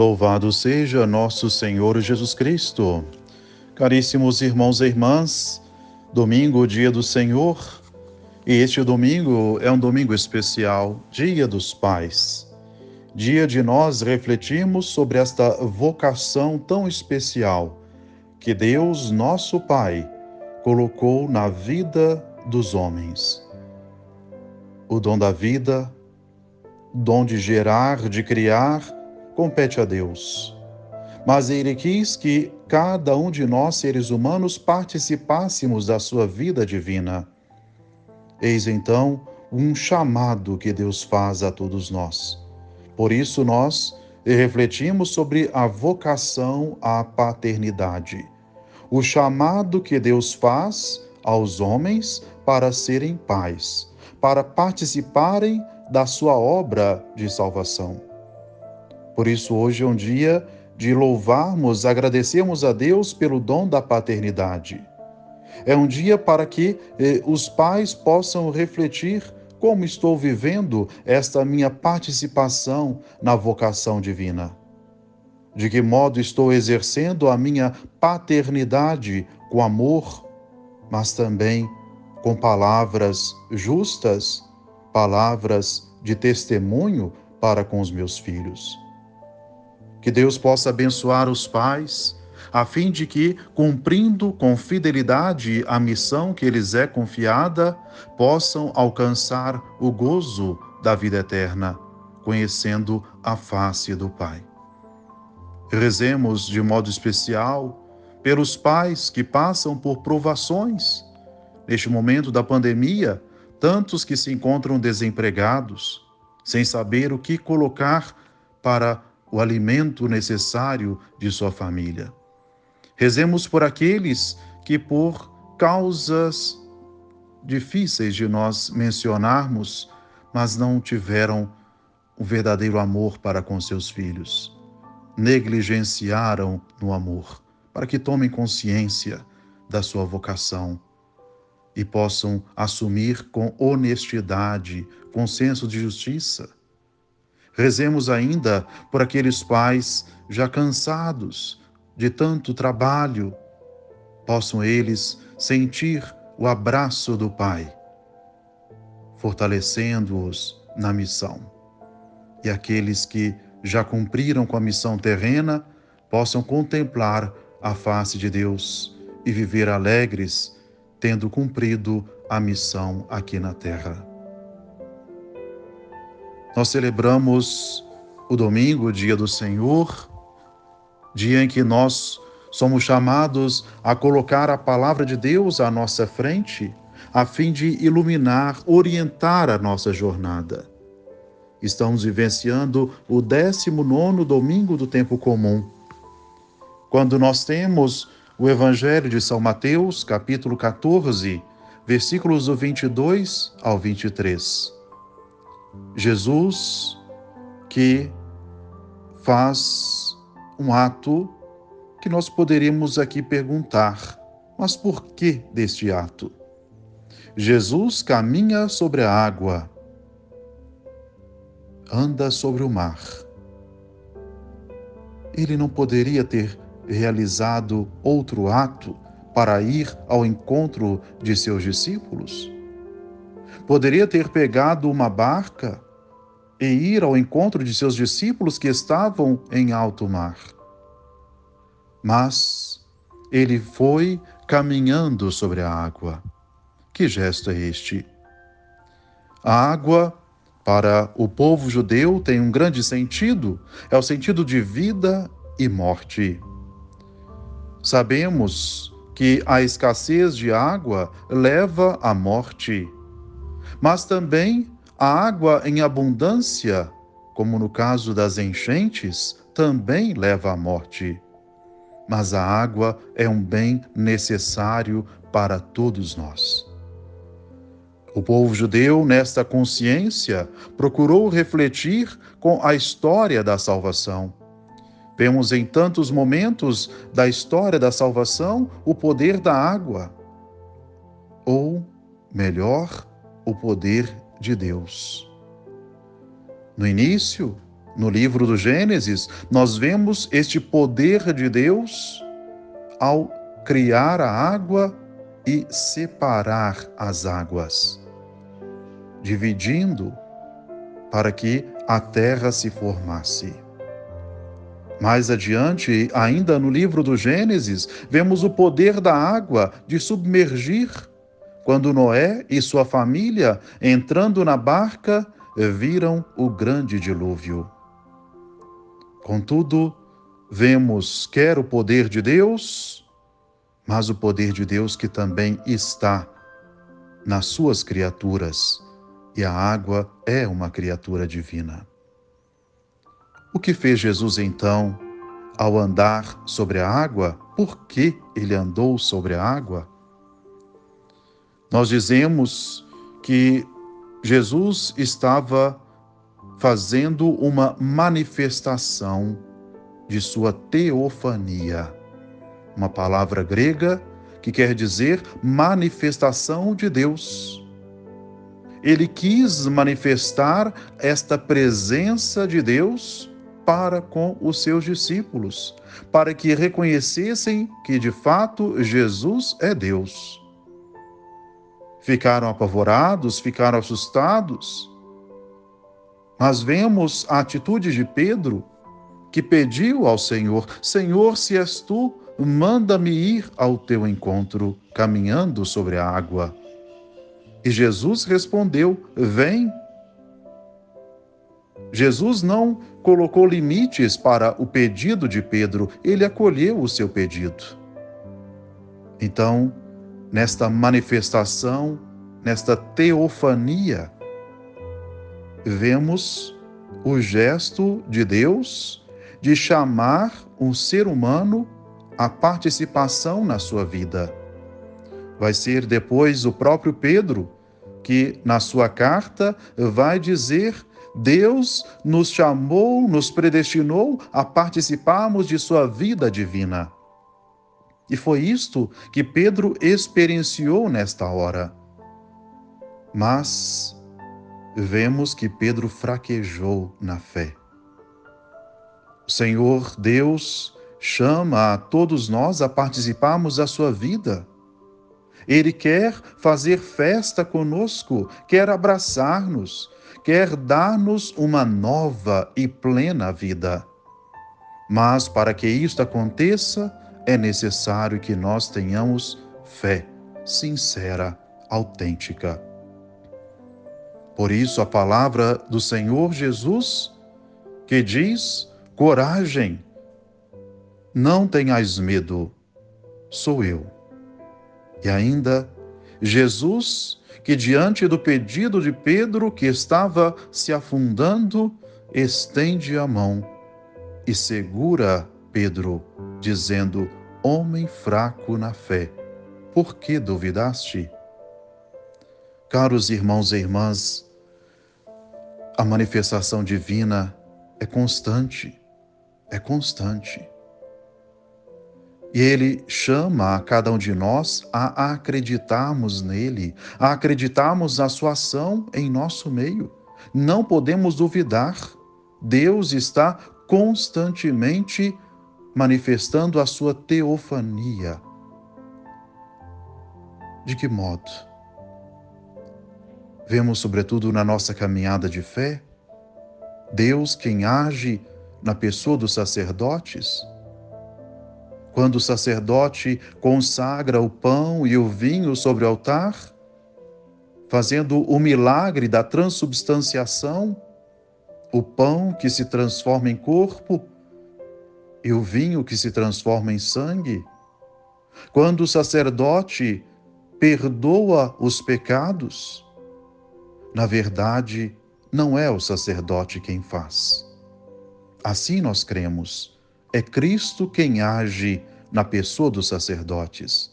Louvado seja nosso Senhor Jesus Cristo. Caríssimos irmãos e irmãs, domingo, dia do Senhor, e este domingo é um domingo especial, Dia dos Pais. Dia de nós refletirmos sobre esta vocação tão especial que Deus, nosso Pai, colocou na vida dos homens. O dom da vida, dom de gerar, de criar, compete a Deus. Mas Ele quis que cada um de nós, seres humanos, participássemos da sua vida divina. Eis então um chamado que Deus faz a todos nós. Por isso nós refletimos sobre a vocação à paternidade. O chamado que Deus faz aos homens para serem pais, para participarem da sua obra de salvação. Por isso hoje é um dia de louvarmos, agradecermos a Deus pelo dom da paternidade. É um dia para que os pais possam refletir como estou vivendo esta minha participação na vocação divina. De que modo estou exercendo a minha paternidade com amor, mas também com palavras justas, palavras de testemunho para com os meus filhos. Que Deus possa abençoar os pais, a fim de que, cumprindo com fidelidade a missão que lhes é confiada, possam alcançar o gozo da vida eterna, conhecendo a face do Pai. Rezemos de modo especial pelos pais que passam por provações. Neste momento da pandemia, tantos que se encontram desempregados, sem saber o que colocar para o alimento necessário de sua família. Rezemos por aqueles que, por causas difíceis de nós mencionarmos, mas não tiveram o verdadeiro amor para com seus filhos. Negligenciaram no amor, para que tomem consciência da sua vocação e possam assumir com honestidade, com senso de justiça. Rezemos ainda por aqueles pais já cansados de tanto trabalho, possam eles sentir o abraço do Pai, fortalecendo-os na missão. E aqueles que já cumpriram com a missão terrena, possam contemplar a face de Deus e viver alegres, tendo cumprido a missão aqui na terra. Nós celebramos o domingo, o dia do Senhor, dia em que nós somos chamados a colocar a palavra de Deus à nossa frente, a fim de iluminar, orientar a nossa jornada. Estamos vivenciando o 19º domingo do tempo comum, quando nós temos o Evangelho de São Mateus, capítulo 14, versículos do 22 ao 23. Jesus que faz um ato que nós poderíamos aqui perguntar, mas por que deste ato? Jesus caminha sobre a água, anda sobre o mar. Ele não poderia ter realizado outro ato para ir ao encontro de seus discípulos? Poderia ter pegado uma barca e ir ao encontro de seus discípulos que estavam em alto mar. Mas ele foi caminhando sobre a água. Que gesto é este? A água, para o povo judeu, tem um grande sentido, é o sentido de vida e morte. Sabemos que a escassez de água leva à morte, mas também a água em abundância, como no caso das enchentes, também leva à morte. Mas a água é um bem necessário para todos nós. O povo judeu, nesta consciência, procurou refletir com a história da salvação. Vemos em tantos momentos da história da salvação o poder da água, ou, melhor, o poder de Deus. No início, No livro do Gênesis, nós vemos este poder de Deus ao criar a água e separar as águas, dividindo para que a terra se formasse. Mais adiante, ainda no livro do Gênesis, vemos o poder da água de submergir, quando Noé e sua família, entrando na barca, viram o grande dilúvio. Contudo, vemos quer o poder de Deus, mas o poder de Deus que também está nas suas criaturas, e a água é uma criatura divina. O que fez Jesus então ao andar sobre a água? Por que ele andou sobre a água? Nós dizemos que Jesus estava fazendo uma manifestação de sua teofania, uma palavra grega que quer dizer manifestação de Deus. Ele quis manifestar esta presença de Deus para com os seus discípulos, para que reconhecessem que de fato Jesus é Deus. Ficaram apavorados, ficaram assustados, mas vemos a atitude de Pedro, que pediu ao Senhor: Senhor, se és tu, manda-me ir ao teu encontro, caminhando sobre a água. E Jesus respondeu: vem. Jesus não colocou limites para o pedido de Pedro, ele acolheu o seu pedido. Então, nesta manifestação, nesta teofania, vemos o gesto de Deus de chamar um ser humano à participação na sua vida. Vai ser depois o próprio Pedro que, na sua carta, vai dizer: Deus nos chamou, nos predestinou a participarmos de sua vida divina. E foi isto que Pedro experienciou nesta hora. Mas vemos que Pedro fraquejou na fé. O Senhor Deus chama a todos nós a participarmos da sua vida. Ele quer fazer festa conosco, quer abraçar-nos, quer dar-nos uma nova e plena vida. Mas para que isto aconteça, é necessário que nós tenhamos fé sincera, autêntica. Por isso a palavra do Senhor Jesus, que diz: coragem, não tenhais medo, sou eu. E ainda, Jesus, que diante do pedido de Pedro, que estava se afundando, estende a mão e segura Pedro, dizendo: homem fraco na fé, por que duvidaste? Caros irmãos e irmãs, a manifestação divina é constante, é constante. E Ele chama a cada um de nós a acreditarmos nele, a acreditarmos na sua ação em nosso meio. Não podemos duvidar. Deus está constantemente manifestando a sua teofania. De que modo? Vemos, sobretudo na nossa caminhada de fé, Deus quem age na pessoa dos sacerdotes. Quando o sacerdote consagra o pão e o vinho sobre o altar, fazendo o milagre da transubstanciação, o pão que se transforma em corpo e o vinho que se transforma em sangue. Quando o sacerdote perdoa os pecados, na verdade, não é o sacerdote quem faz. Assim nós cremos. É Cristo quem age na pessoa dos sacerdotes.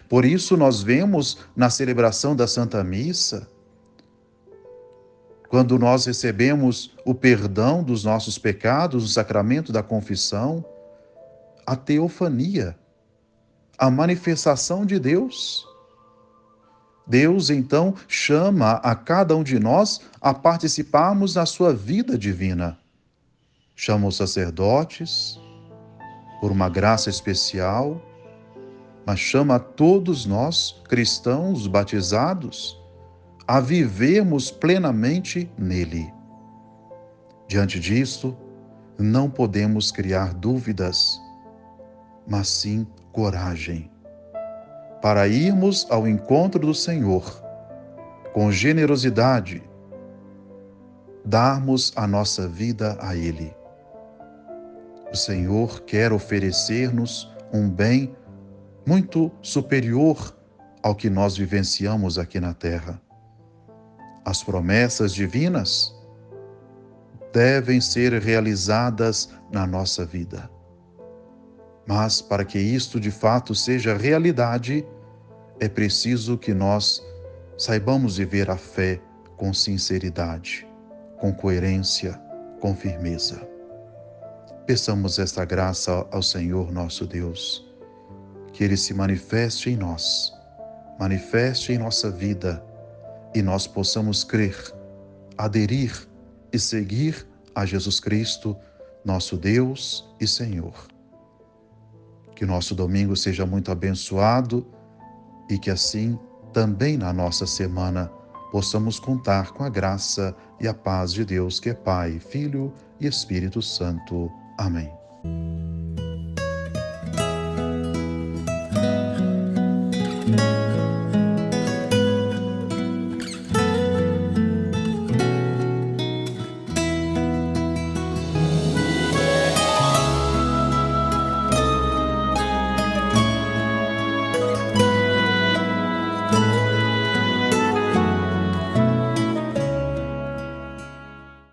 Por isso nós vemos na celebração da Santa Missa, quando nós recebemos o perdão dos nossos pecados no sacramento da confissão, a teofania, a manifestação de Deus. Deus, então, chama a cada um de nós a participarmos da sua vida divina. chama os sacerdotes por uma graça especial, mas chama a todos nós, cristãos batizados, a vivermos plenamente nele. Diante disso, não podemos criar dúvidas, mas sim coragem, para irmos ao encontro do Senhor, com generosidade, darmos a nossa vida a Ele. O Senhor quer oferecer-nos um bem muito superior ao que nós vivenciamos aqui na terra. As promessas divinas devem ser realizadas na nossa vida. Mas para que isto de fato seja realidade, é preciso que nós saibamos viver a fé com sinceridade, com coerência, com firmeza. Peçamos esta graça ao Senhor nosso Deus, que Ele se manifeste em nós, manifeste em nossa vida, e nós possamos crer, aderir e seguir a Jesus Cristo, nosso Deus e Senhor. Que o nosso domingo seja muito abençoado e que assim, também na nossa semana, possamos contar com a graça e a paz de Deus, que é Pai, Filho e Espírito Santo. Amém.